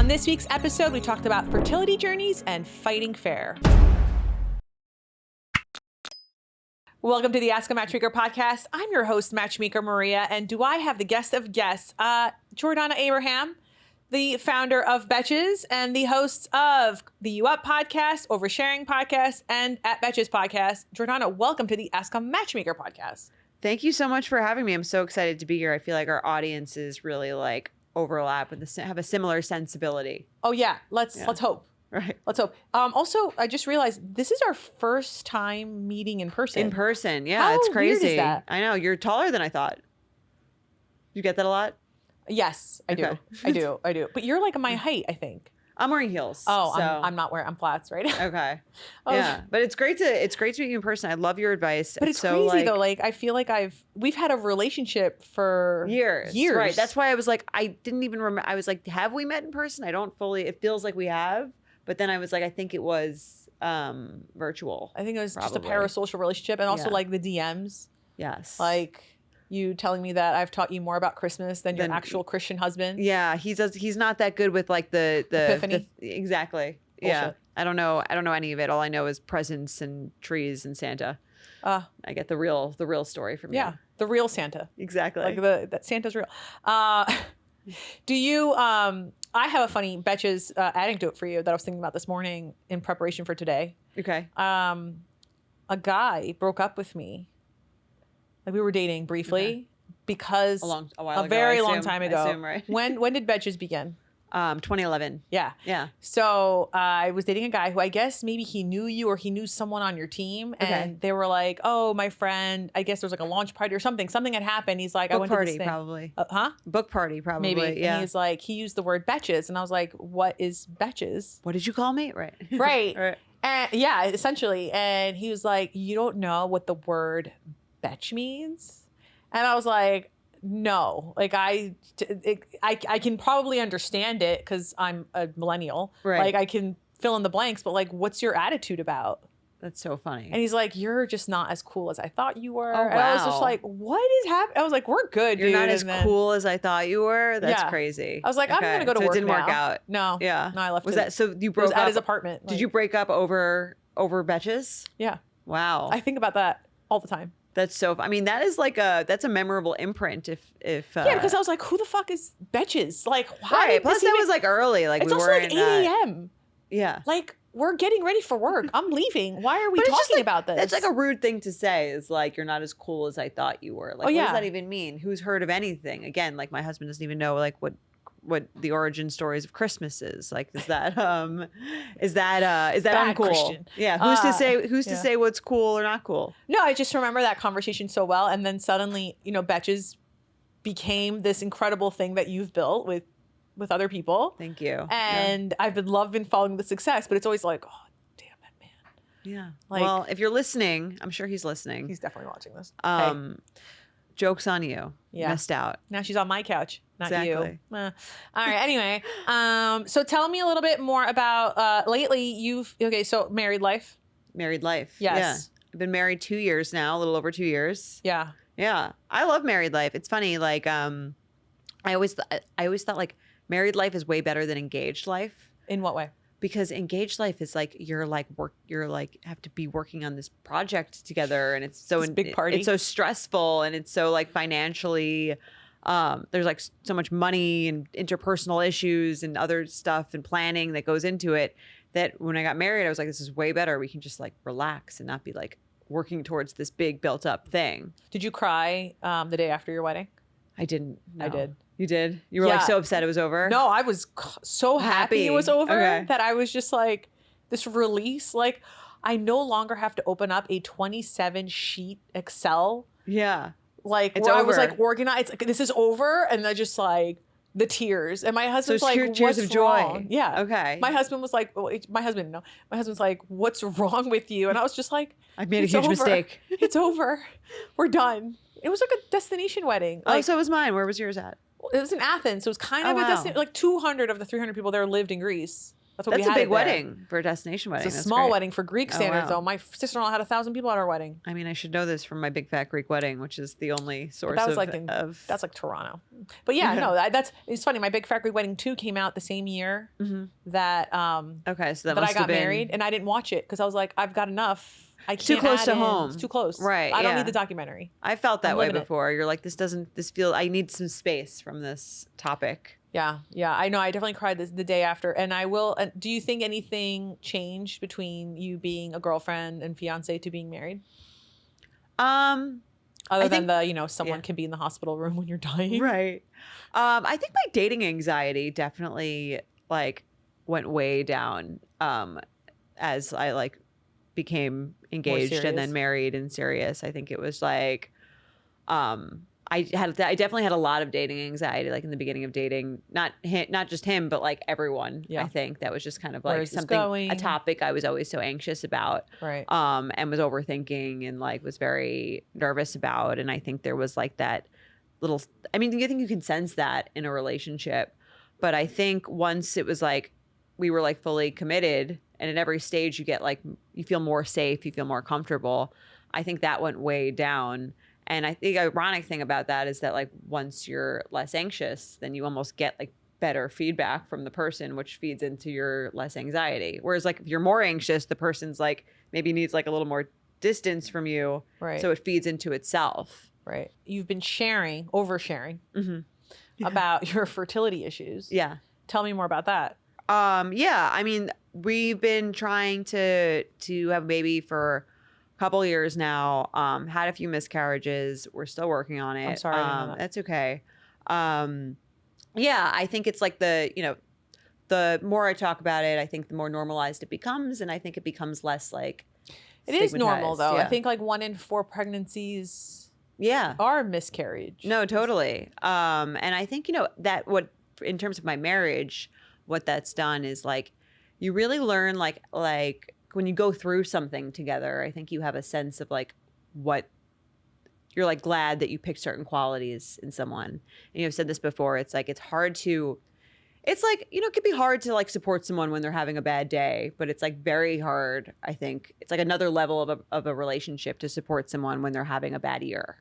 On this week's episode, we talked about fertility journeys and fighting fair. Welcome to the Ask a Matchmaker Podcast. I'm your host, Matchmaker Maria, and do I have the guest of guests, Jordana Abraham, the founder of Betches and the host of the You Up Podcast, Oversharing Podcast, and at Betches Podcast. Jordana, welcome to the Ask a Matchmaker Podcast. Thank you so much for having me. I'm so excited to be here. I feel like our audiences really like overlap and have a similar sensibility. Oh yeah, let's hope. Right. Let's hope. Also, I just realized this is our first time meeting in person. In person, yeah, How it's crazy. weird is that? I know, you're taller than I thought. You get that a lot? Yes, I Okay. do. I do. But you're like my height, I think. I'm wearing heels. Oh, so. I'm not wearing. I'm flats, right? Okay. Oh. Yeah, but it's great to meet you in person. I love your advice. But it's so, crazy though. Like I feel like we've had a relationship for years. Years. Right. That's why I was like, I didn't even remember. I was like, have we met in person? I don't fully. It feels like we have. But then I was like, I think it was virtual. I think it was just a probably. parasocial relationship, and also Yeah. like the DMs. Yes. Like you telling me that I've taught you more about Christmas than your actual Christian husband. Yeah, he's not that good with like the Epiphany? Exactly. Bullshit. Yeah. I don't know any of it. All I know is presents and trees and Santa. I get the real story from you. Yeah, the real Santa. Exactly. Like that Santa's real. Do you? I have a funny Betches anecdote for you that I was thinking about this morning in preparation for today. Okay. A guy broke up with me. Like we were dating briefly because a while ago, very I long assume- time I ago. assume, right? When did Betches begin? 2011. Yeah. Yeah. So I was dating a guy who I guess maybe he knew you or he knew someone on your team. And they were like, oh, my friend, I guess there was like a launch party or something. Something had happened. He's like, I went to this thing. Probably. Huh? Book party, probably. Maybe. Yeah. And he's like, he used the word Betches. And I was like, what is Betches? What did you call me? Right. Right. Right. And yeah, essentially. And he was like, you don't know what the word Betch means? And I was like, no, like I can probably understand it because I'm a millennial. Right. Like I can fill in the blanks, but like, what's your attitude about? That's so funny. And he's like, you're just not as cool as I thought you were. Oh, And I was just wow. like, what is happening? I was like, we're good, You're dude. not as And then cool as I thought you were. That's Yeah. crazy. I was like, I'm gonna go to so work it didn't work now. out. No. Yeah. No, I left. Was it. that so? You It was broke at up his apartment. Did Like, you break up over Betches? Yeah. Wow. I think about that all the time. That's so. I mean, that's a memorable imprint. If Yeah, because I was like, who the fuck is Betches? Like, why? right. did Plus, this that even- was like early. Like it's we also were like 8 a.m. Yeah. Like, we're getting ready for work. I'm leaving. Why are we But it's just talking like, about this? That's like a rude thing to say. Is like you're not as cool as I thought you were. Like, what yeah. does that even mean? Who's heard of anything? Again, like my husband doesn't even know like what the origin stories of Christmas is. Like, is that Bad uncool? Christian. Yeah. Who's to say what's cool or not cool? No, I just remember that conversation so well. And then suddenly, Betches became this incredible thing that you've built with other people. Thank you. And I've been following the success, but it's always like, oh, damn it, man. Yeah. Like- Well, if you're listening, I'm sure he's listening. He's definitely watching this. Hey, Joke's on you. Yeah. Missed out. now she's on my couch, not you. Exactly. All right. Anyway, so tell me a little bit more about lately so married life. Married life. Yes. Yeah. I've been married 2 years now, a little over 2 years. Yeah. Yeah. I love married life. It's funny. Like, I always thought like married life is way better than engaged life. In what way? Because engaged life is like you're have to be working on this project together, and it's so This big party. It's so stressful, and it's so like financially. There's like so much money and interpersonal issues and other stuff and planning that goes into it. That when I got married, I was like, this is way better. We can just like relax and not be like working towards this big built up thing. Did you cry the day after your wedding? I didn't. I no. did. You did? You were like Yeah. so upset it was over? No, I was so happy it was over Okay. that I was just like, this release, like I no longer have to open up a 27 sheet Excel. Yeah. Like It's where I was over. like organized, like, this is over. And I just like the tears. And my husband's So like, tears what's of joy. wrong? Yeah. Okay. My husband was like, my husband's like, what's wrong with you? And I was just like, I've made a "It's huge over. mistake. It's over. We're done. It was like a destination wedding. Oh, Like, so was mine. Where was yours at? it was in Athens. So it was kind Oh, of a wow. destination. Like 200 of the 300 people there lived in Greece. That's what we That's a had big it there. wedding for a destination wedding. It's a That's small great. wedding for Greek standards, wow. though. My sister-in-law had 1,000 people at her wedding. I mean, I should know this from my big fat Greek wedding, which is the only source That was of that's like Toronto. But yeah, no, it's funny. My big fat Greek wedding 2 came out the same year that okay, so that I must got have been married, and I didn't watch it because I was like, I've got enough. I can't too close add to in. home. It's too close. Right, I don't yeah. need the documentary. I felt that I'm way living it. before. You're like, this feels. I need some space from this topic. Yeah, I know. I definitely cried the day after, and I will. Do you think anything changed between you being a girlfriend and fiance to being married? Other than someone can be in the hospital room when you're dying. Right. I think my dating anxiety definitely like went way down as I like became engaged and serious? then married and serious. I think it was like I definitely had a lot of dating anxiety like in the beginning of dating, not just him, but like everyone. Yeah. I think that was just kind of Where like is this something, going? a topic I was always so anxious about. Right. And was overthinking and like was very nervous about. And I think there was like that little, I mean, I think you can sense that in a relationship, but I think once it was like, we were like fully committed and at every stage you get like, you feel more safe, you feel more comfortable. I think that went way down. And I think the ironic thing about that is that like once you're less anxious, then you almost get like better feedback from the person, which feeds into your less anxiety. Whereas like if you're more anxious, the person's like maybe needs like a little more distance from you. Right. So it feeds into itself. Right. You've been oversharing about your fertility issues. Yeah. Tell me more about that. Yeah. I mean, we've been trying to have a baby for a couple years now. Had a few miscarriages. We're still working on it. I'm sorry. I didn't know that. That's okay. Yeah, I think it's like the more I talk about it, I think the more normalized it becomes, and I think it becomes less like it is normal stigmatized. though. Yeah. I think like 1 in 4 pregnancies Yeah. are miscarriage. No, totally. And I think, that what, in terms of my marriage, what that's done is like, you really learn like when you go through something together, I think you have a sense of like what you're like glad that you picked certain qualities in someone. And you've said this before. It's like, it can be hard to like support someone when they're having a bad day, but it's like very hard. I think it's like another level of a relationship to support someone when they're having a bad year.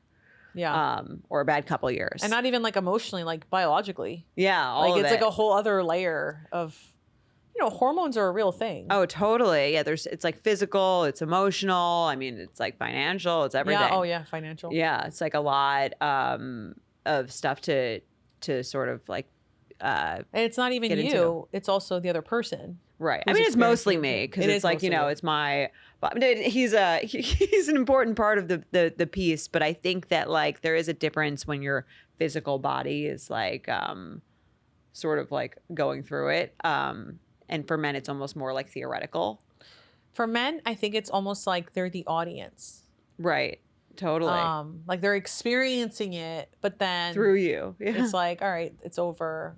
Yeah. Or a bad couple years. And not even like emotionally, like biologically. Yeah. Like it's of like it. a whole other layer of, hormones are a real thing. Oh, totally. Yeah. It's like physical, it's emotional. I mean, it's like financial, it's everything. Yeah. Oh yeah. Financial. Yeah. It's like a lot of stuff to sort of like, And it's not even get you. into. It's also the other person. right. I who's mean, it's mostly experiencing me it. because It it's is like, mostly you. it's my, but he's an important part of the piece. But I think that like there is a difference when your physical body is like sort of like going through it. And for men, it's almost more like theoretical. For men, I think it's almost like they're the audience. Right. Totally. Like they're experiencing it, but then Through you. Yeah. it's like, all right, it's over.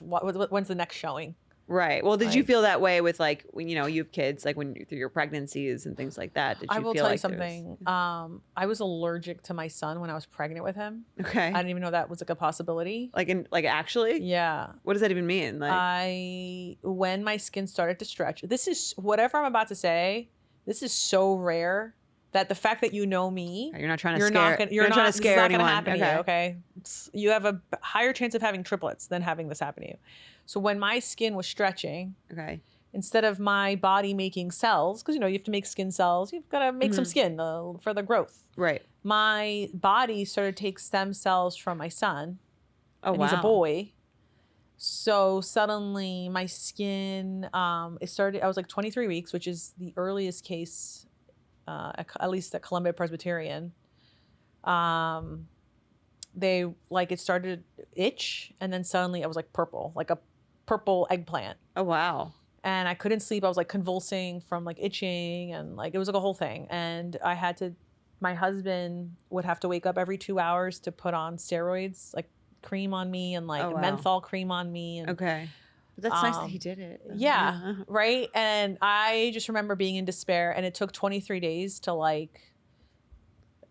When's the next showing? Right. Well, did you Like- feel that way with like when you have kids, like when through your pregnancies and things like that? Did you I will feel tell you like there was- something. I was allergic to my son when I was pregnant with him. Okay. I didn't even know that was like a possibility. like actually? Yeah. What does that even mean? Like When my skin started to stretch, this is whatever I'm about to say. This is so rare that the fact that you know me, you're not trying to you're scare. not gonna, you're not trying to scare this is anyone. not gonna happen okay. to you. Okay, you have a higher chance of having triplets than having this happen to you. So when my skin was stretching, Okay. instead of my body making cells, because you have to make skin cells, you've got to make some skin for the growth. Right. My body started to take stem cells from my son, Oh and wow. he's a boy. So suddenly my skin, it started. I was like 23 weeks, which is the earliest case, at least at Columbia Presbyterian. They it started to itch, and then suddenly I was like purple, like a purple eggplant. Oh wow. And I couldn't sleep. I was like convulsing from like itching, and like it was like a whole thing. And my husband would have to wake up every 2 hours to put on steroids, like cream on me and like Oh, wow. menthol cream on me. And Okay. But that's nice that he did it. yeah, right. And I just remember being in despair, and it took 23 days to like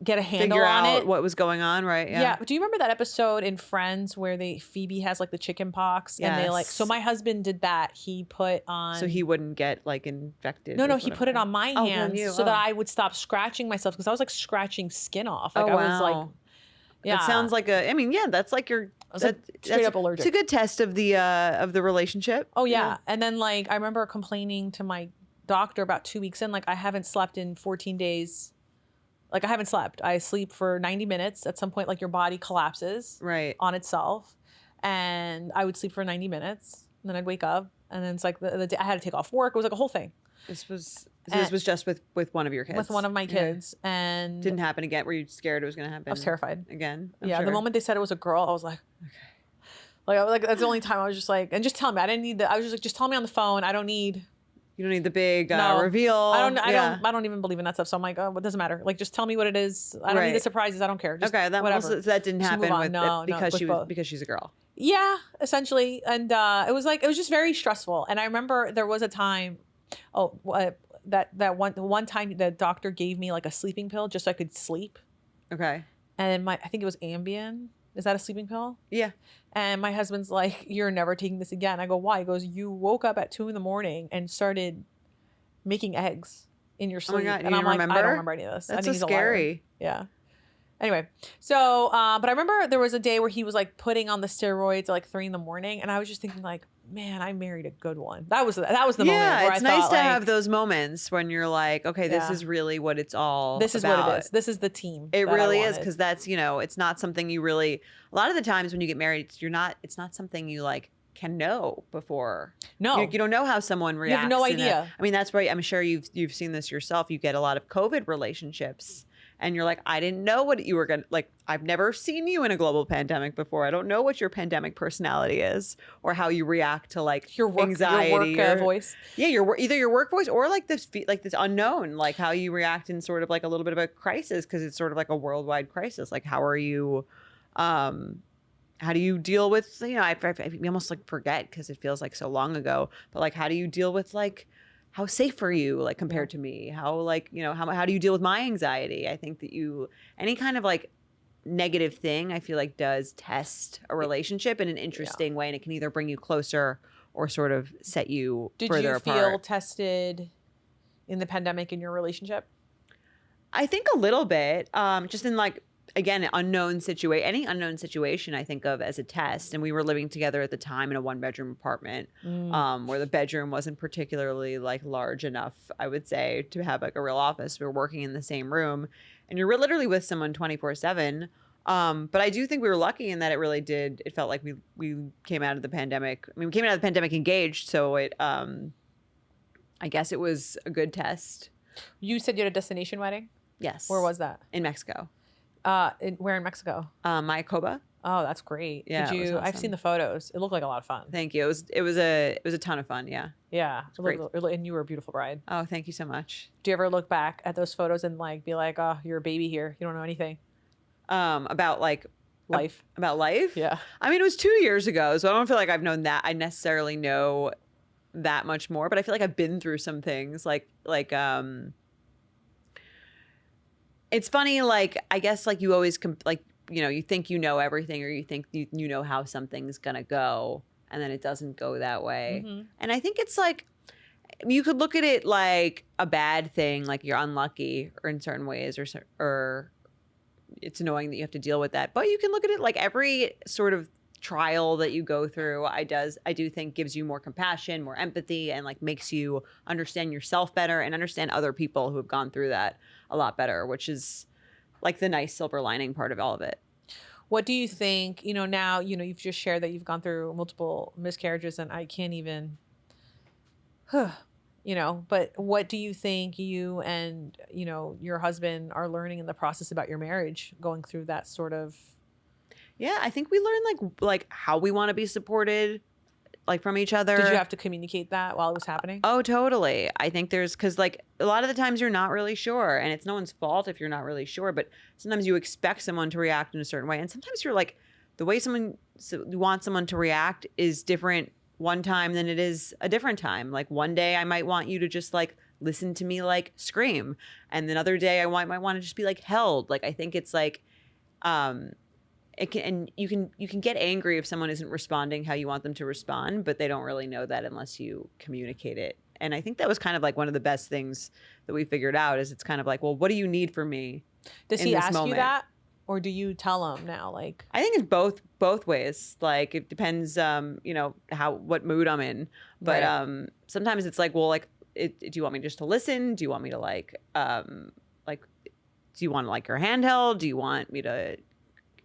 get a handle figure on out it. what was going on, right? Yeah. Do you remember that episode in Friends where Phoebe has like the chicken pox and they like, so Yes. my husband did that. He put on. So he wouldn't get like infected. No, with he put it whatever. on my Oh, on hands you. so Oh. that I would stop scratching myself because I was like scratching skin off. Like Oh, I was like, wow. yeah. That sounds like that's like your. I was like straight up allergic. It's a good test of the relationship. Oh yeah. And then like I remember complaining to my doctor about 2 weeks in, like I haven't slept in 14 days. Like I haven't slept. I sleep for 90 minutes. At some point, like your body collapses Right. on itself. And I would sleep for 90 minutes. And then I'd wake up. And then it's like the day I had to take off work. It was like a whole thing. This was just with one of your kids. With one of my kids. Yeah. And didn't happen again. Were you scared it was going to happen? I was terrified. Again? Yeah. Sure. The moment they said it was a girl, I was like, okay. Like that's the only time I was just like, and just tell me. I didn't need I was just like, just tell me on the phone. I don't need. You don't need the big No. reveal. I don't even believe in that stuff. So I'm like, oh, what doesn't matter? Like, just tell me what it is. I don't need the surprises. I don't care. Just okay, whatever. That didn't Just happen move on. with No, because with both. because she's a girl. Yeah, essentially. And it was just very stressful. And I remember there was a time, that one time the doctor gave me like a sleeping pill just so I could sleep. Okay. And I think it was Ambien. Is that a sleeping pill? Yeah. And my husband's like, you're never taking this again. I go, why? He goes, you woke up at 2 a.m. and started making eggs in your sleep. Oh my God. And I'm like, I don't remember any of this. That's I think so he's a liar. scary. Yeah. Anyway, so, but I remember there was a day where he was like putting on the steroids at like 3 a.m. and I was just thinking like, man, I married a good one. That was the moment where Yeah, it's nice thought, to like, have those moments when you're like, okay, this Yeah. is really what it's all this is about. what it is. This is the team. It that I really is, wanted. because that's, it's not something you really, a lot of the times when you get married, it's not something you like can know before. No. You don't know how someone reacts. have no in idea. I mean, that's right. I'm sure you've seen this yourself. You get a lot of COVID relationships and you're like, I didn't know what you were going to, like, I've never seen you in a global pandemic before. I don't know what your pandemic personality is or how you react to like your work, anxiety. your work voice. Yeah, either your work voice or like this unknown, like how you react in sort of like a little bit of a crisis because it's sort of like a worldwide crisis. Like how do you deal with, I almost like forget because it feels like so long ago, but like how do you deal with like how safe are you like compared to me? How like, how do you deal with my anxiety? I think that any kind of like negative thing I feel like does test a relationship in an interesting way, and it can either bring you closer or sort of set you further apart. Did you feel tested in the pandemic in your relationship? I think a little bit, just in like, again, any unknown situation I think of as a test. And we were living together at the time in a 1-bedroom apartment, where the bedroom wasn't particularly like large enough, I would say, to have like a real office. We were working in the same room and you're literally with someone 24/7. But I do think we were lucky in that it felt like we came out of the pandemic. I mean, we came out of the pandemic engaged. So I guess it was a good test. You said you had a destination wedding? Yes. Where was that? In Mexico. Where in Mexico? Mayacoba. Oh, that's great. Yeah, it was I've awesome. seen the photos. It looked like a lot of fun. Thank you. It was a ton of fun. Yeah. Yeah. great. And you were a beautiful bride. Oh, thank you so much. Do you ever look back at those photos and like be like, oh, you're a baby here. You don't know anything. About like Life. about life. Yeah. I mean, it was 2 years ago, so I don't feel like I've known that. I necessarily know that much more, but I feel like I've been through some things it's funny, like, I guess, like, you always, you think you know everything, or you think you know how something's gonna go, and then it doesn't go that way. Mm-hmm. And I think it's, like, you could look at it like a bad thing, like you're unlucky or in certain ways, or it's annoying that you have to deal with that. But you can look at it like every sort of trial that you go through, I do think gives you more compassion, more empathy, and like makes you understand yourself better and understand other people who have gone through that a lot better, which is like the nice silver lining part of all of it. What do you think, now, you've just shared that you've gone through multiple miscarriages and I can't even, but what do you think you and, your husband are learning in the process about your marriage, going through that sort of? Yeah, I think we learned like how we want to be supported, like from each other. Did you have to communicate that while it was happening? Oh, totally. I think because like a lot of the times you're not really sure, and it's no one's fault if you're not really sure, but sometimes you expect someone to react in a certain way. And sometimes you're like, the way you want someone to react is different one time than it is a different time. Like one day I might want you to just like listen to me like scream. And another day I might want to just be like held. Like I think it's like it can, and you can get angry if someone isn't responding how you want them to respond, but they don't really know that unless you communicate it. And I think that was kind of like one of the best things that we figured out is it's kind of like, well, what do you need from me? Does he ask you that? Or do you tell him now? Like, I think it's both ways. Like it depends, you know, what mood I'm in. But Right. Sometimes it's like, well, like, do you want me just to listen? Do you want me to like, do you want like your handheld? Do you want me to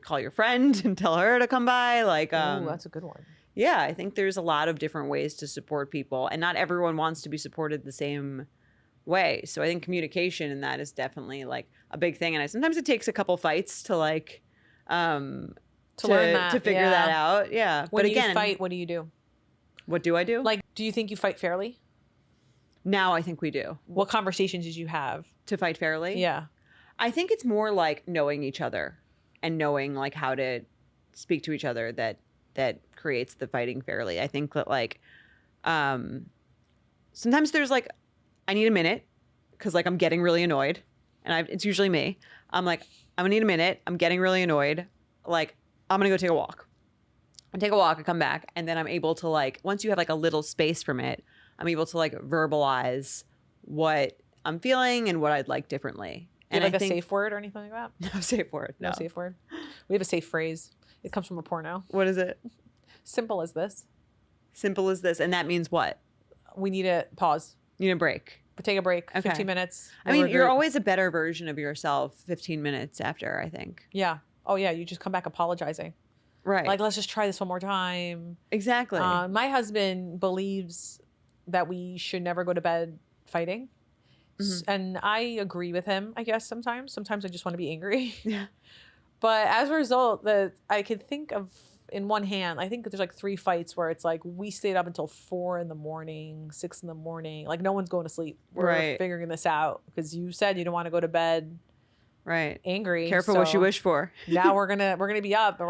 call your friend and tell her to come by? Like, ooh, that's a good one. yeah, I think there's a lot of different ways to support people, and not everyone wants to be supported the same way. So I think communication in that is definitely like a big thing. And sometimes it takes a couple fights to like To learn that, to figure yeah. that out. Yeah. When But you again, fight, what do you do? what do I do? Like, do you think you fight fairly? Now I think we do. What conversations did you have? To fight fairly? Yeah. I think it's more like knowing each other and knowing like how to speak to each other that creates the fighting fairly. I think that like sometimes there's like I need a minute because like I'm getting really annoyed, and it's usually me. I'm like, I'm gonna need a minute. I'm getting really annoyed. Like I'm gonna go take a walk. I take a walk, I come back, and then I'm able to like once you have like a little space from it, I'm able to like verbalize what I'm feeling and what I'd like differently. Do you And have like I a think safe word or anything like that? no safe word. No No. safe word. We have a safe phrase. It comes from a porno. What is it? Simple as this. Simple as this, and that means what? We need to pause. You need a break. But take a break. Okay. 15 minutes. I mean, you're regroup. always a better version of yourself 15 minutes after, I think. Yeah. Oh yeah. You just come back apologizing. Right. Like, let's just try this one more time. exactly. My husband believes that we should never go to bed fighting. And I agree with him, I guess, sometimes. Sometimes I just want to be angry. Yeah. But as a result, I could think of, in one hand, I think there's like 3 fights where it's like we stayed up until 4 a.m, 6 a.m. Like no one's going to sleep. We're Right. figuring this out because you said you don't want to go to bed Right. angry. Careful what you so wish for. Now we're gonna be up,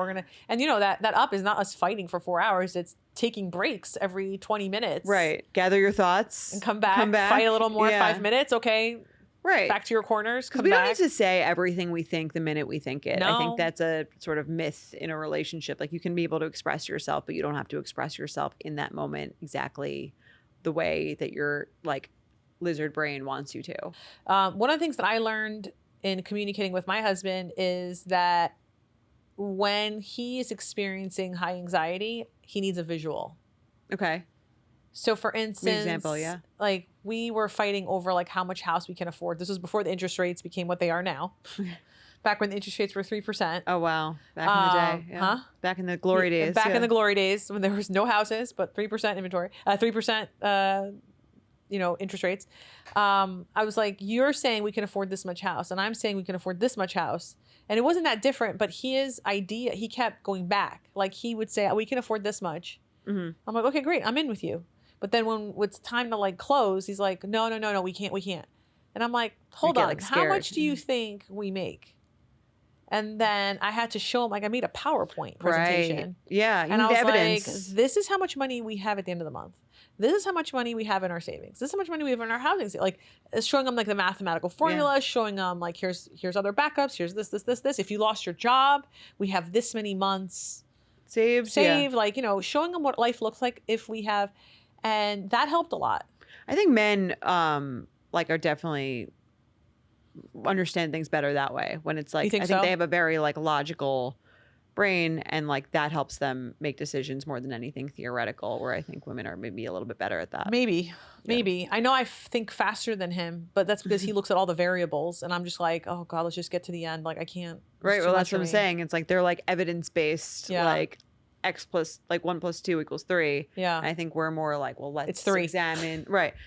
and you know that up is not us fighting for 4 hours. It's taking breaks every 20 minutes. Right. Gather your thoughts. And come back, fight a little more, Yeah. 5 minutes. Okay. Right. Back to your corners. Because Come we don't back. need to say everything we think the minute we think it. I No. think that's a sort of myth in a relationship. Like you can be able to express yourself, but you don't have to express yourself in that moment exactly the way that your like lizard brain wants you to. One of the things that I learned in communicating with my husband is that when he is experiencing high anxiety, he needs a visual. Okay. So for instance, example, yeah. like we were fighting over like how much house we can afford. This was before the interest rates became what they are now. Back when the interest rates were 3%. Oh, wow. Back in the day. Yeah. Huh? Back in the glory days. Back yeah. in the glory days when there was no houses, but 3% inventory, 3%, interest rates. I was like, you're saying we can afford this much house, and I'm saying we can afford this much house. And it wasn't that different, but his idea, he kept going back. Like he would say, we can afford this much. Mm-hmm. I'm like, okay, great. I'm in with you. But then when it's time to like close, he's like, no, we can't. And I'm like, hold get, on, like, how scared. much do you think we make? And then I had to show him, like I made a PowerPoint presentation. Right. Yeah. You And I need was evidence. like, this is how much money we have at the end of the month. This is how much money we have in our savings. This is how much money we have in our housing. Like showing them like the mathematical formula, showing them like, here's other backups. Here's this. If you lost your job, we have this many months Save. Yeah. like, showing them what life looks like if we have. And that helped a lot. I think men like are definitely understand things better that way when it's like You think I think so? they have a very like logical brain, and like that helps them make decisions more than anything theoretical, where I think women are maybe a little bit better at that. Maybe. I know I think faster than him, but that's because he looks at all the variables, and I'm just like, oh God, let's just get to the end. Like I can't. Right. It's Well, too that's much what I'm for me. saying. It's like they're like evidence based, Yeah. like X plus like 1 + 2 = 3. Yeah. And I think we're more like, well, let's It's 3. examine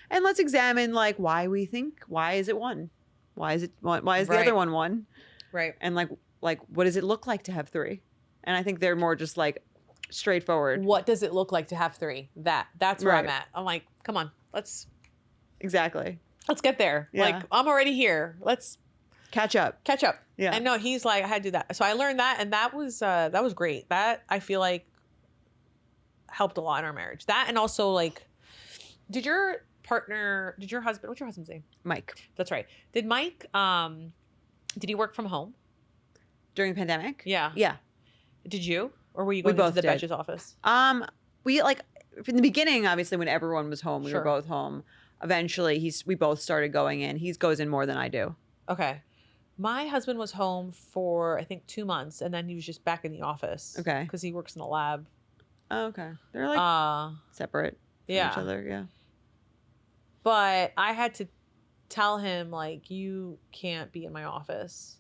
and let's examine like why we think, why is it 1? Why is it one? Why is the Right. other one 1? Right. And like what does it look like to have 3? And I think they're more just like straightforward. What does it look like to have 3? That's where I'm Right. at. I'm like, come on, let's Exactly. get there. Yeah. Like I'm already here. Let's Catch up. catch up. Yeah. And no, he's like, I had to do that. So I learned that, and that was great. That I feel like helped a lot in our marriage. That, and also like, did your partner, what's your husband's name? Mike. That's right. Did Mike, did he work from home? During the pandemic? Yeah. Yeah. Did you? Or were you going both into the did. Betches office? We like in the beginning, obviously when everyone was home, we Sure. were both home. Eventually we both started going in. He goes in more than I do. Okay. My husband was home for, I think, 2 months, and then he was just back in the office. Okay. Because he works in the lab. Oh, okay. They're like separate from yeah. each other. Yeah. But I had to tell him, like, you can't be in my office.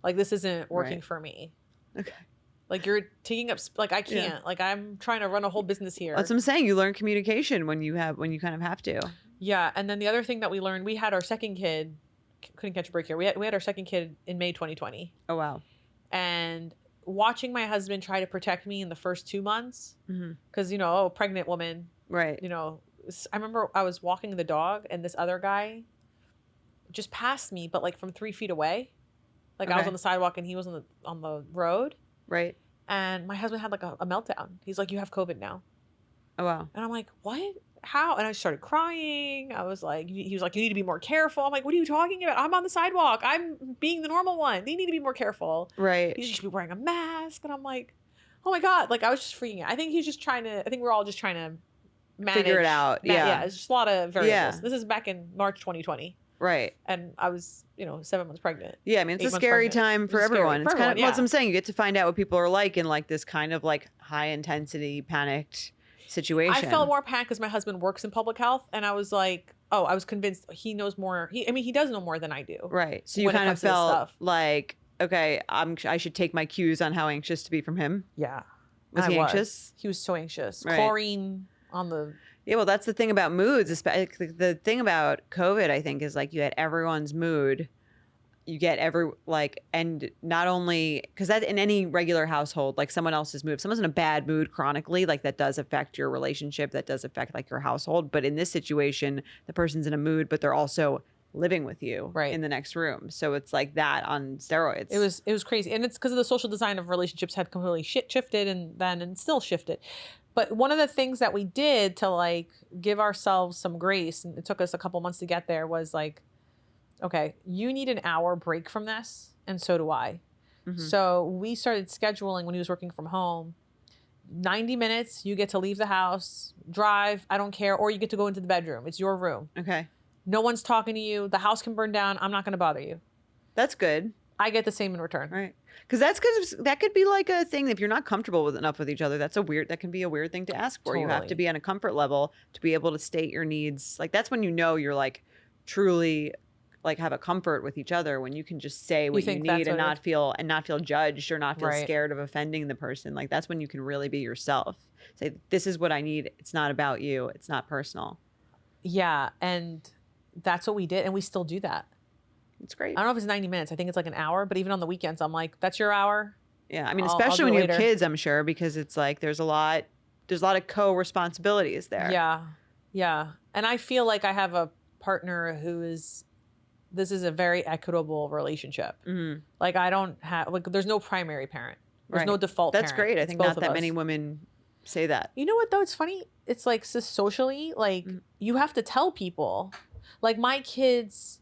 Like, this isn't working Right. for me. Okay. Like, you're taking up, like, I can't. Like, I'm trying to run a whole business here. That's what I'm saying. You learn communication when you kind of have to. Yeah. And then the other thing that we learned, we had our second kid, couldn't catch a break here. We had our second kid in May 2020. Oh, wow. And watching my husband try to protect me in the first 2 months, because, pregnant woman, Right. I remember I was walking the dog and this other guy just passed me, but like from 3 feet away. Like I was Okay. on the sidewalk and he was on the road. Right. And my husband had like a meltdown. He's like, you have COVID now. Oh, wow. And I'm like, what? How? And I started crying. I was like, he was like, you need to be more careful. I'm like, what are you talking about? I'm on the sidewalk. I'm being the normal one. They need to be more careful. Right. You should be wearing a mask. And I'm like, oh my God. Like I was just freaking out. I think we're all just trying to manage. Figure it out. Yeah. Yeah. It's just a lot of variables. Yeah. This is back in March 2020. Right. And I was, 7 months pregnant. Yeah, I mean, it's 8 a months scary pregnant. time for It's scary everyone. for It's kind of everyone, what I'm saying. You get to find out what people are like in like this kind of like high intensity, panicked situation. I felt more panicked because my husband works in public health, and I was like, I was convinced he knows more. He does know more than I do. Right. So you when it kind of comes to this felt stuff. like, okay, I should take my cues on how anxious to be from him. Yeah. Was he anxious? He was so anxious. Right. Chlorine on the. Yeah, well, that's the thing about moods. The thing about COVID, I think, is like you had everyone's mood. You get and not only because that in any regular household, like someone else's mood, if someone's in a bad mood chronically, like that does affect your relationship, that does affect like your household. But in this situation, the person's in a mood, but they're also living with you in the next room. So it's like that on steroids. It was crazy. And it's because of the social design of relationships had completely shifted and still shifted. But one of the things that we did to like give ourselves some grace, and it took us a couple months to get there, was like, okay, you need an hour break from this, and so do I. So we started scheduling when he was working from home. 90 minutes, you get to leave the house, drive, I don't care, or you get to go into the bedroom. It's your room. Okay. No one's talking to you. The house can burn down. I'm not going to bother you. That's good. I get the same in return. Right. Because that could be like a thing. If you're not comfortable enough with each other, that can be a weird thing to ask for. Totally. You have to be on a comfort level to be able to state your needs. Like that's when you're like truly like have a comfort with each other, when you can just say what you need and not feel judged or not feel scared of offending the person. Like that's when you can really be yourself. Say, this is what I need. It's not about you. It's not personal. Yeah. And that's what we did. And we still do that. It's great. I don't know if it's 90 minutes. I think it's like an hour, but even on the weekends, I'm like, that's your hour. Yeah. I mean, especially when you have kids, I'm sure, because it's like, there's a lot of co-responsibilities there. Yeah. Yeah. And I feel like I have a partner this is a very equitable relationship. Mm-hmm. Like I don't have, like, there's no primary parent. There's no default That's parent. great. I It's think both not of that us. many women say that. You know what though? It's funny. It's like socially, like you have to tell people. Like my kids'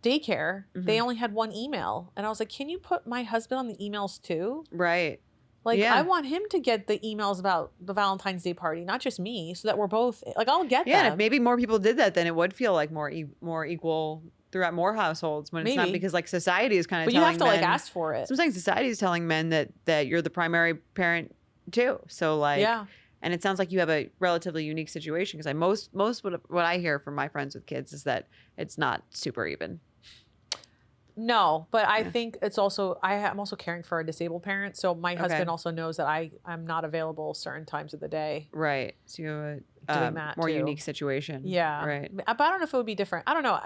daycare, they only had one email, and I was like, "Can you put my husband on the emails too?" Right. Like I want him to get the emails about the Valentine's Day party, not just me, so that we're both like I'll get them. Yeah, and if maybe more people did that, then it would feel like more equal throughout more households. When it's not, because like society is kind of. But you have to like ask for it. Sometimes society is telling men that you're the primary parent too. So like, yeah. And it sounds like you have a relatively unique situation, because most what I hear from my friends with kids is that it's not super even. No, but I think it's also I'm also caring for a disabled parent, so my husband also knows that I'm not available certain times of the day. Right. So you have doing that more too. unique situation. Yeah. Right. But I don't know if it would be different. I don't know.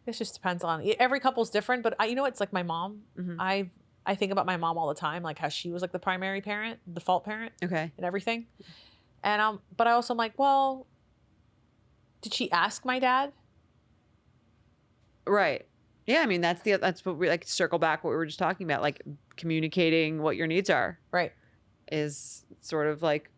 This just depends on every couple's different. But it's like my mom. Mm-hmm. I think about my mom all the time, like how she was like the primary parent, default parent, and everything. And but I also am like, well, did she ask my dad? Right. Yeah, I mean that's what we like circle back what we were just talking about, like communicating what your needs are. Right. Is sort of like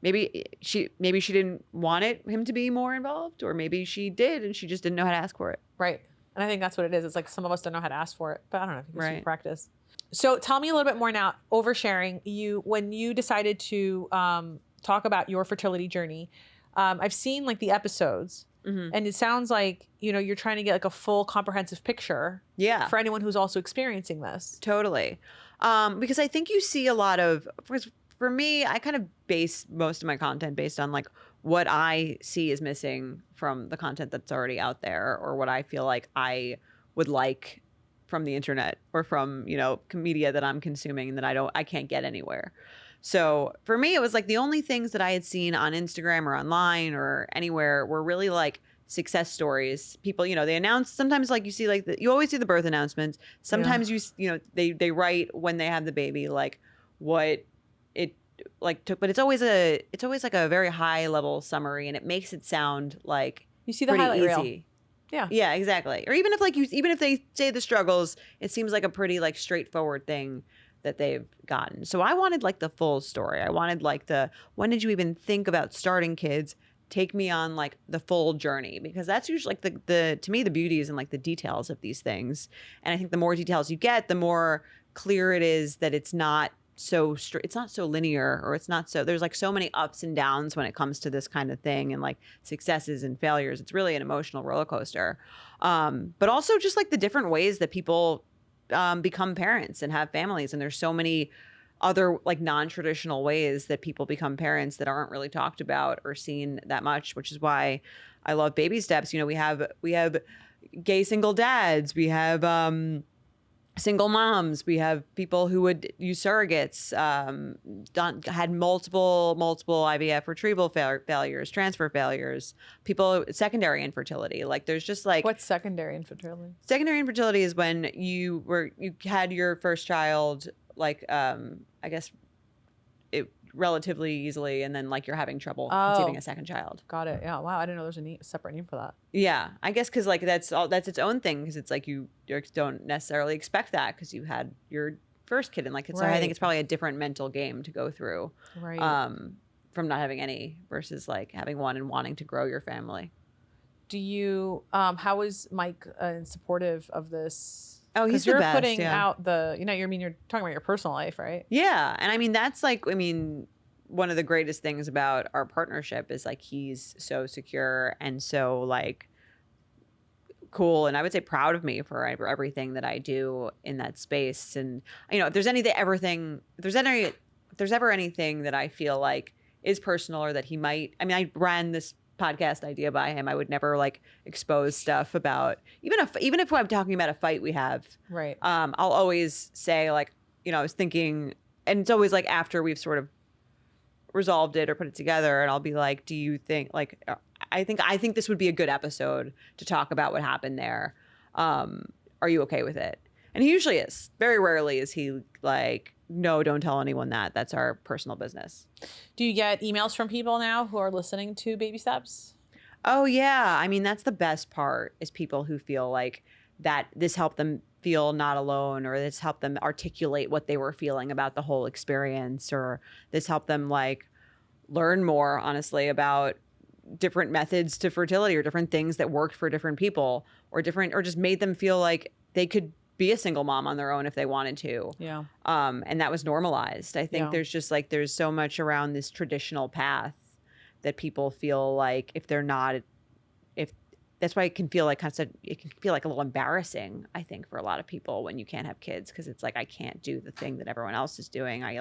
maybe she didn't want him to be more involved, or maybe she did and she just didn't know how to ask for it. Right. And I think that's what it is. It's like some of us don't know how to ask for it, but I don't know. I think it's Right. practice. So tell me a little bit more now, oversharing. When you decided to talk about your fertility journey, I've seen like the episodes, and it sounds like, you're trying to get like a full comprehensive picture for anyone who's also experiencing this. Totally. Because I think you see a lot of, for me, I kind of base most of my content based on like what I see is missing from the content that's already out there, or what I feel like I would like from the internet, or from, media that I'm consuming and that I can't get anywhere. So for me, it was like the only things that I had seen on Instagram or online or anywhere were really like success stories. People, they announce, sometimes like you see like you always see the birth announcements. Sometimes they write when they have the baby, like what it like took, but it's always like a very high level summary, and it makes it sound like you see the highlight easy. reel. Yeah. Yeah, exactly. Or even if they say the struggles, it seems like a pretty like straightforward thing that they've gotten. So I wanted like the full story. I wanted like when did you even think about starting kids? Take me on like the full journey, because that's usually like to me, the beauty is in like the details of these things. And I think the more details you get, the more clear it is that it's not so it's not so linear, or it's not so, there's like so many ups and downs when it comes to this kind of thing, and like successes and failures. It's really an emotional roller coaster. But also just like the different ways that people become parents and have families. And there's so many other like non-traditional ways that people become parents that aren't really talked about or seen that much, which is why I love Baby Steps. We have gay single dads, we have single moms, we have people who would use surrogates, had multiple IVF retrieval failures, transfer failures, people secondary infertility. Like there's just like, what's secondary infertility? Secondary infertility is when you had your first child, like I guess it relatively easily, and then like you're having trouble conceiving a second child. Got it. Yeah. Wow. I didn't know there's a separate name for that. Yeah, I guess because like that's its own thing, because it's like you don't necessarily expect that because you had your first kid, and like it's, I think it's probably a different mental game to go through, right? From not having any versus like having one and wanting to grow your family. Do you how is Mike supportive of this? Oh, he's the best. You're putting out you're talking about your personal life, right? Yeah, and I mean that's like, one of the greatest things about our partnership is like he's so secure and so like cool, and I would say proud of me for everything that I do in that space. And if there's ever anything that I feel like is personal, or that he might, I ran this podcast idea by him. I would never like expose stuff about, even if I'm talking about a fight we have, right? I'll always say like, I was thinking, and it's always like after we've sort of resolved it or put it together, and I'll be like, do you think like, I think this would be a good episode to talk about what happened there. Are you okay with it? And he usually is. Very rarely is he like, no, don't tell anyone that. That's our personal business. Do you get emails from people now who are listening to Baby Steps? Oh, yeah. That's the best part, is people who feel like that this helped them feel not alone, or this helped them articulate what they were feeling about the whole experience, or this helped them like learn more, honestly, about different methods to fertility, or different things that worked for different people, or just made them feel like they could be a single mom on their own if they wanted to. Yeah. And that was normalized. I think there's just like, there's so much around this traditional path that people feel like if that's why it can feel like it can feel like a little embarrassing, I think, for a lot of people when you can't have kids, because it's like, I can't do the thing that everyone else is doing. I'm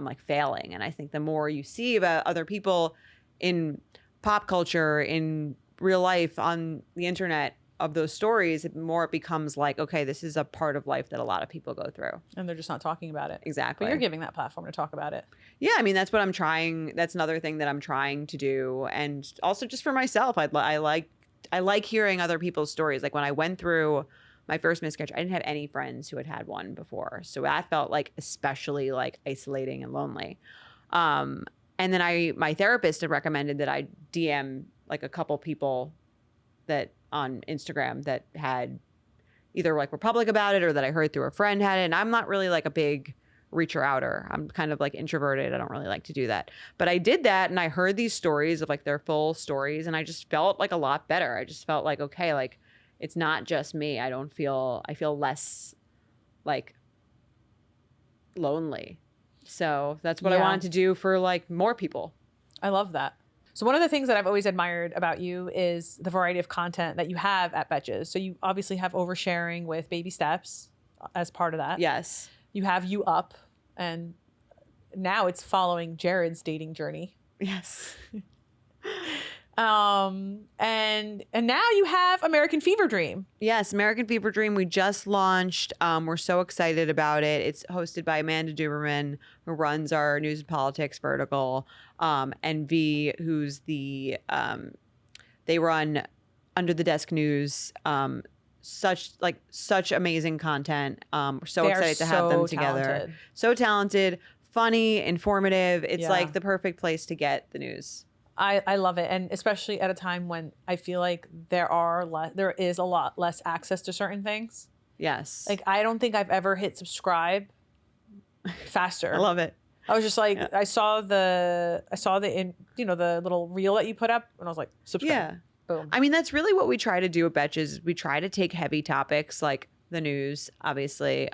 like failing. And I think the more you see about other people in pop culture, in real life, on the internet, of those stories, the more it becomes like, okay, this is a part of life that a lot of people go through. And they're just not talking about it. Exactly. But you're giving that platform to talk about it. Yeah, that's what I'm trying. That's another thing that I'm trying to do. And also just for myself, I like hearing other people's stories. Like when I went through my first miscarriage, I didn't have any friends who had one before. So that felt like especially like isolating and lonely. And then my therapist had recommended that I DM like a couple people that on Instagram that had either like were public about it, or that I heard through a friend had it. And I'm not really like a big reacher outer. I'm kind of like introverted. I don't really like to do that. But I did that, and I heard these stories of like their full stories, and I just felt like a lot better. I just felt like, okay, like it's not just me. I feel less like lonely. So that's what I wanted to do for like more people. I love that. So one of the things that I've always admired about you is the variety of content that you have at Betches. So you obviously have oversharing with baby steps as part of that. Yes. You have You Up, and now it's following Jared's dating journey. Yes. And now you have American Fever Dream. Yes, American Fever Dream. We just launched. We're so excited about it. It's hosted by Amanda Duberman, who runs our news and politics vertical, and V, who's the they run Under the Desk News. Such amazing content. We're so excited to have them together. Talented. So talented, funny, informative. It's like the perfect place to get the news. I love it, and especially at a time when I feel like there is a lot less access to certain things. Yes. Like I don't think I've ever hit subscribe faster. I love it. I was just like, I saw the the little reel that you put up, and I was like, subscribe. Yeah. Boom. I mean, that's really what we try to do at Betches. We try to take heavy topics like the news, obviously,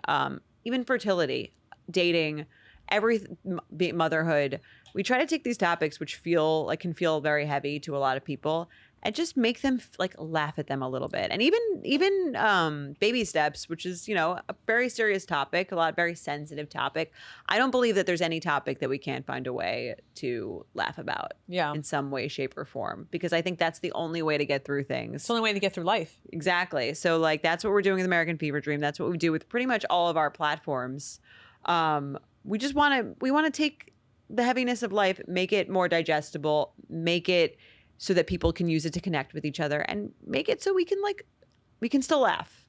even fertility, dating, motherhood. We try to take these topics which can feel very heavy to a lot of people, and just make them like laugh at them a little bit. And even baby steps, which is, a very serious topic, very sensitive topic. I don't believe that there's any topic that we can't find a way to laugh about in some way, shape, or form, because I think that's the only way to get through things. It's the only way to get through life. Exactly. So like that's what we're doing with American Fever Dream. That's what we do with pretty much all of our platforms. We want to take the heaviness of life, make it more digestible, make it so that people can use it to connect with each other, and make it so we can still laugh.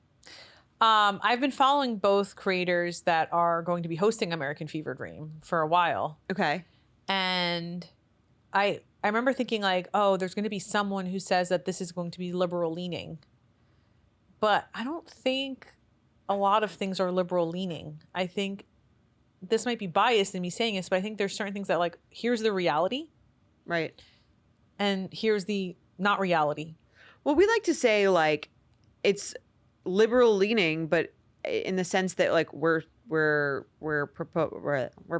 I've been following both creators that are going to be hosting American Fever Dream for a while. Okay. And I remember thinking like, oh, there's going to be someone who says that this is going to be liberal leaning. But I don't think a lot of things are liberal leaning. I think this might be biased in me saying this, but I think there's certain things that like, here's the reality. Right. And here's the not reality. Well, we like to say like it's liberal leaning, but in the sense that like we're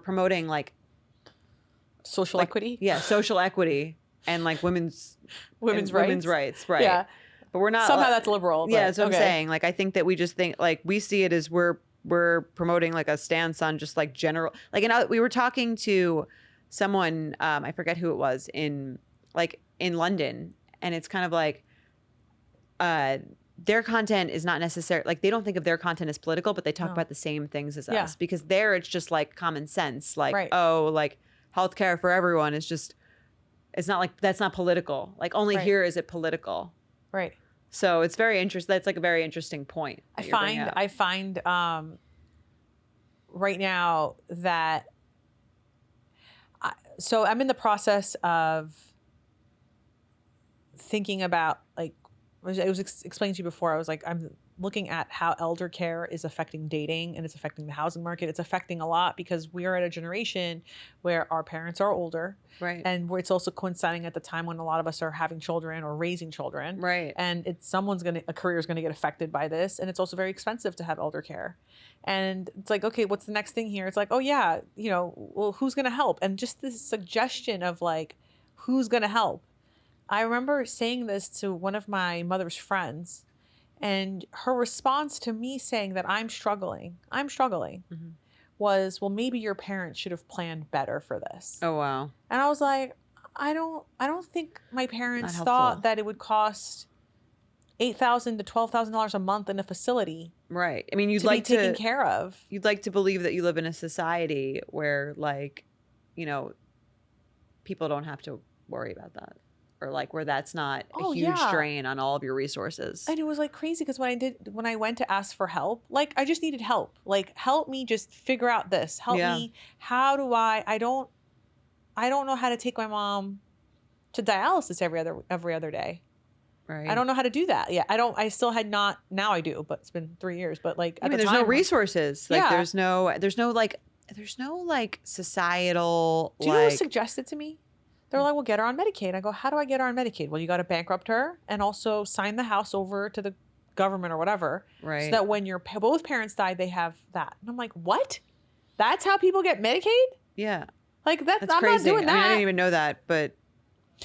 promoting like social equity. Yeah, social equity and like women's rights. Women's rights, right? Yeah. But we're not somehow that's liberal. Yeah, that's what I'm saying. Like I think that we just think like we see it as we're promoting like a stance on just like general we were talking to someone I forget who it was in London, and it's kind of like their content is not necessarily like they don't think of their content as political, but they talk about the same things as us, because there it's just like common sense, like oh, like healthcare for everyone is just, it's not like that's not political, like only here is it political, right? So it's very interesting. That's like a very interesting point. I find right now that so I'm in the process of thinking about like, it was explained to you before. I was like, I'm looking at how elder care is affecting dating, and it's affecting the housing market. It's affecting a lot because we are at a generation where our parents are older. Right. And where it's also coinciding at the time when a lot of us are having children or raising children. Right. And a career is going to get affected by this. And it's also very expensive to have elder care. And it's like, okay, what's the next thing here? It's like, oh yeah, well, who's going to help? And just this suggestion of like, who's going to help? I remember saying this to one of my mother's friends, and her response to me saying that I'm struggling mm-hmm. was, well, maybe your parents should have planned better for this. Oh, wow. And I was like, I don't think my parents thought that it would cost $8,000 to $12,000 a month in a facility. Right. I mean, you'd like to be taken care of. You'd like to believe that you live in a society where like, people don't have to worry about that. Or like where that's not a huge drain on all of your resources. And it was like crazy because when I went to ask for help, like I just needed help. Like help me just figure out this. Help me. How do I don't know how to take my mom to dialysis every other day. Right. I don't know how to do that. Yeah. I still had not, now I do, but it's been 3 years. But like, there's no resources. Like there's no like there's no like societal. Do you know what was suggested to me? They're like, well, get her on Medicaid. I go, how do I get her on Medicaid? Well, you got to bankrupt her and also sign the house over to the government or whatever. Right. So that when both parents die, they have that. And I'm like, what? That's how people get Medicaid? Yeah. Like That's I'm crazy. not doing that. I didn't even know that, but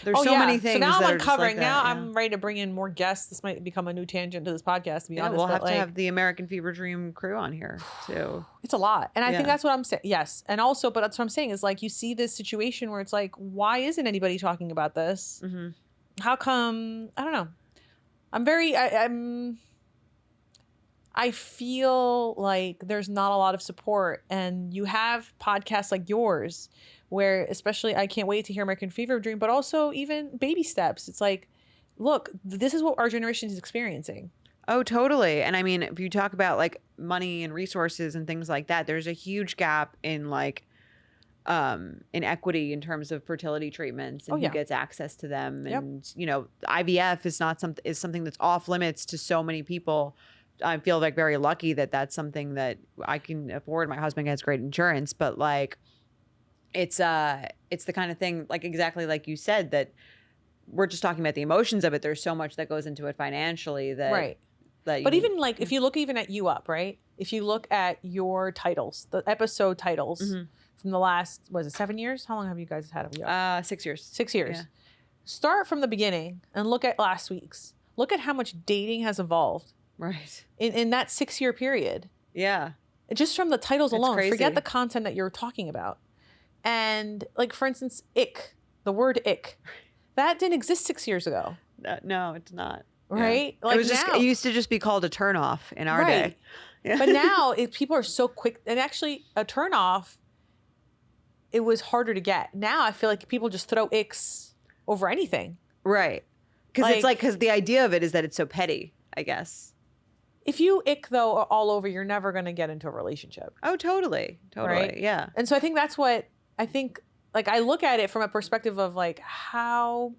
there's so many things. So now that I'm are just like uncovering. that, Now yeah. I'm ready to bring in more guests. This might become a new tangent to this podcast, to be honest. We'll but have to like, have the American Fever Dream crew on here too. it's a lot. And I think Yeah. that's what I'm saying. Yes. And also, but that's what I'm saying is like, you see this situation where it's like, why isn't anybody talking about this? Mm-hmm. How come? I don't know. I feel like there's not a lot of support, and you have podcasts like yours where, especially, I can't wait to hear American Fever Dream, but also even Baby Steps. It's like, look, this is what our generation is experiencing. Oh, totally. And I mean, if you talk about like money and resources and things like that, there's a huge gap in like in equity in terms of fertility treatments and who gets access to them. And you know, IVF is something that's off limits to so many people. I feel like very lucky that that's something that I can afford. My husband has great insurance, but like it's the kind of thing, like exactly like you said, that we're just talking about the emotions of it. There's so much that goes into it financially that Right. But even like, if you look even at You Up, right? If you look at your titles, the episode titles from the last, was it 7 years? How long have you guys had of You Up? 6 years. 6 years. Yeah. Start from the beginning and look at last week's. Look at how much dating has evolved Right. in that 6 year period. Yeah. Just from the titles It's alone. crazy. Forget the content that you're talking about. And like, for instance, ick, the word ick, that didn't exist 6 years ago. No, it's not. Right? Yeah. Like, it used to just be called a turnoff in our day. Yeah. But now people are so quick, and actually a turnoff, it was harder to get. Now I feel like people just throw icks over anything. Right. Because because the idea of it is that it's so petty, I guess. If you ick though all over, you're never going to get into a relationship. Oh, totally. Right? Yeah. And so I think that's what I think, like, I look at it from a perspective of like how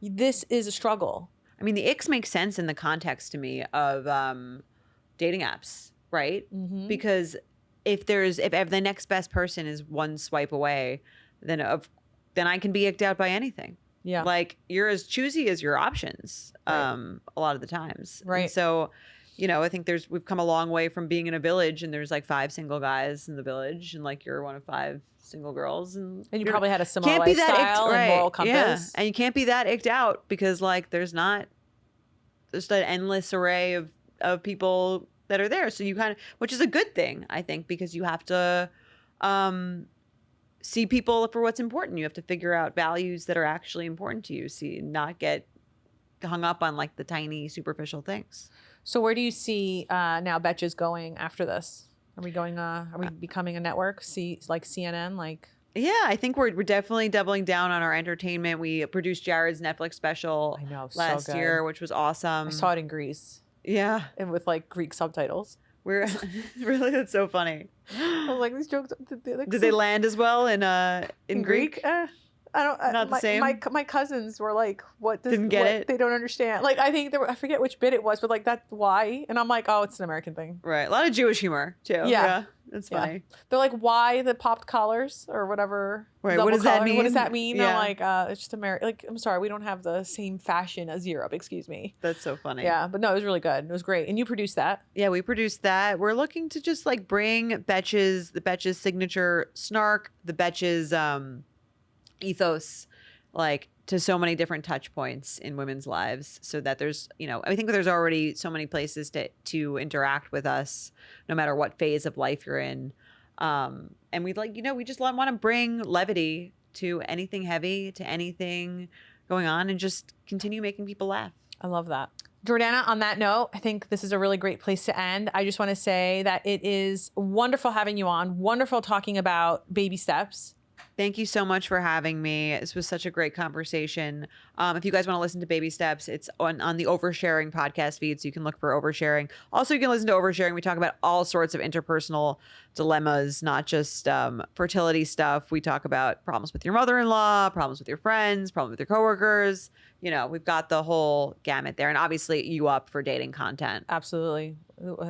this is a struggle. I mean, the icks make sense in the context to me of dating apps, right? Mm-hmm. Because if the next best person is one swipe away, then I can be icked out by anything. Yeah. Like, you're as choosy as your options Right. a lot of the times. Right. And so, you know, I think we've come a long way from being in a village and there's like 5 single guys in the village and like you're one of 5 single girls and you probably had a similar can't be that lifestyle icked, and right. moral compass. Yeah. And you can't be that icked out because like there's an endless array of people that are there. So you kind of, which is a good thing, I think, because you have to see people for what's important. You have to figure out values that are actually important to you. See, not get hung up on like the tiny superficial things. So where do you see now Betches going after this? Are we going? Are we becoming a network? Like CNN? Like, yeah, I think we're definitely doubling down on our entertainment. We produced Jared's Netflix special I know, so last good. year, which was awesome. I saw it in Greece Yeah, and with like Greek subtitles. we're really, that's so funny. I was like, these jokes. Did they land as well in Greek? I don't. Not the same? My cousins were like, "What does Didn't get it? They don't understand." Like, I think I forget which bit it was, but like that's why. And I'm like, "Oh, it's an American thing." Right, a lot of Jewish humor too. Yeah. That's Yeah. funny. They're like, "Why the popped collars or whatever?" Right, double what does that collar, mean? What does that mean? Yeah. I'm like, it's just America. Like, I'm sorry, we don't have the same fashion as Europe. Excuse me. That's so funny. Yeah, but no, it was really good. It was great, and you produced that. Yeah, we produced that. We're looking to just like bring the Betches signature snark, the Betches ethos, like to so many different touch points in women's lives, so that there's, you know, I think there's already so many places to interact with us, no matter what phase of life you're in. And we like, you know, we just want to bring levity to anything heavy, to anything going on, and just continue making people laugh. I love that. Jordana, on that note, I think this is a really great place to end. I just want to say that it is wonderful having you on, wonderful talking about baby steps. Thank you so much for having me. This was such a great conversation. If you guys want to listen to Baby Steps, it's on the Oversharing podcast feed, so you can look for Oversharing. Also, you can listen to Oversharing. We talk about all sorts of interpersonal dilemmas, not just fertility stuff. We talk about problems with your mother-in-law, problems with your friends, problems with your coworkers. You know, we've got the whole gamut there. And obviously, You Up for dating content. Absolutely.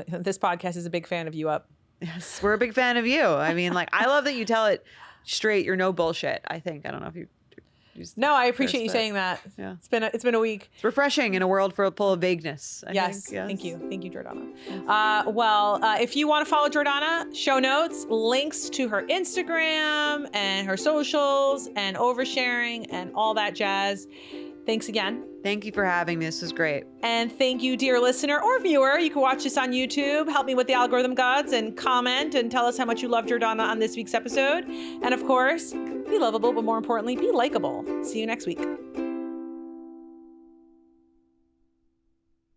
This podcast is a big fan of You Up. Yes, we're a big fan of you. I mean, like, I love that you tell it straight. You're no bullshit. I think. I don't know if you. No, I appreciate you saying that. Yeah, it's been a week. It's refreshing in a world full of vagueness. I Yes. think. Yes. Thank you, Jordana. If you want to follow Jordana, show notes, links to her Instagram and her socials, and oversharing and all that jazz. Thanks again. Thank you for having me. This was great. And thank you, dear listener or viewer. You can watch this on YouTube. Help me with the algorithm gods and comment and tell us how much you love Jordana on this week's episode. And of course, be lovable, but more importantly, be likable. See you next week.